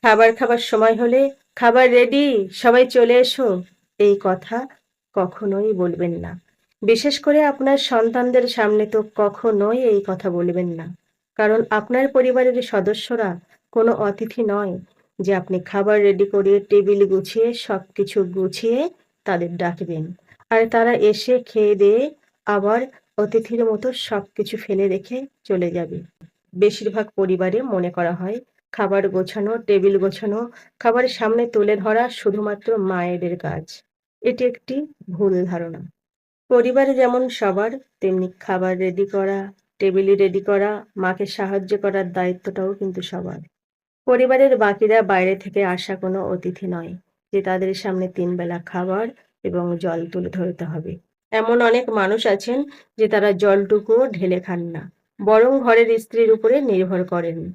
খাবার খাবার সময় হলে খাবার রেডি, সবাই চলে এসো, এই কথা কখনোই বলবেন না। বিশেষ করে আপনার সন্তানদের সামনে তো কখনোই এই কথা বলবেন না। কারণ আপনার পরিবারের সদস্যরা কোনো অতিথি নয় যে আপনি খাবার রেডি করে টেবিল গুছিয়ে সবকিছু গুছিয়ে তাদের ডাকবেন। আর তারা এসে খেয়ে দিয়ে আবার অতিথির মতো সবকিছু ফেলে রেখে চলে যাবে। বেশিরভাগ পরিবারে মনে করা হয় খাবার গোছানো, টেবিল গোছানো, খাবার সামনে তুলে ধরা শুধুমাত্র মায়েদের কাজ। এটি একটি ভুল ধারণা। পরিবারে যেমন সবার, তেমনি খাবার রেডি করা, টেবিল রেডি করা, মাকে সাহায্য করার দায়িত্বটাও কিন্তু সবার। পরিবারের বাকিরা বাইরে থেকে আসা কোনো অতিথি নয় যে তাদের সামনে ৩ বেলা খাবার এবং জল তুলে ধরতে হবে। এমন অনেক মানুষ আছেন যে তারা জলটুকুও ঢেলে খান না। বরং ঘরের স্ত্রীর উপরে নির্ভর করেন।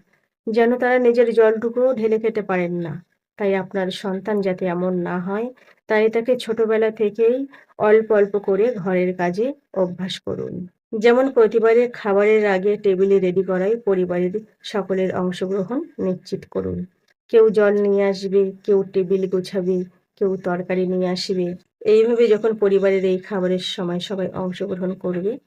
যেন তারা নিজের জলটুকুও ঢেলে খেতে পারেন না। তাই আপনার সন্তান যাতে এমন না হয়, তাই তাকে ছোটবেলা থেকেই অল্প, অল্প করে ঘরের কাজে অভ্যাস করুন। যেমন প্রতিবারে খাবারের আগে টেবিলে রেডি করাই পরিবারের সকলের অংশগ্রহণ নিশ্চিত করুন। কেউ জল নিয়ে আসবে, কেউ টেবিল গোছাবে, কেউ তরকারি নিয়ে আসবে। এইভাবে যখন পরিবারের এই খাবারের সময় সবাই অংশগ্রহণ করবে,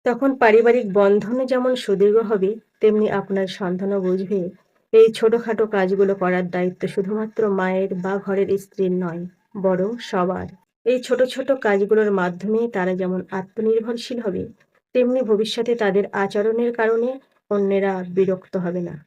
তখন পারিবারিক বন্ধনও যেমন সুদৃঢ় হবে, তেমনি আপনার সন্তানও বুঝবে এই ছোটখাটো কাজগুলো করার দায়িত্ব শুধুমাত্র মায়ের বা ঘরের স্ত্রীর নয়, বরং সবার। এই ছোট ছোট কাজগুলোর মাধ্যমে তারা যেমন আত্মনির্ভরশীল হবে, তেমনি ভবিষ্যতে তাদের আচরণের কারণে অন্যেরা বিরক্ত হবে না।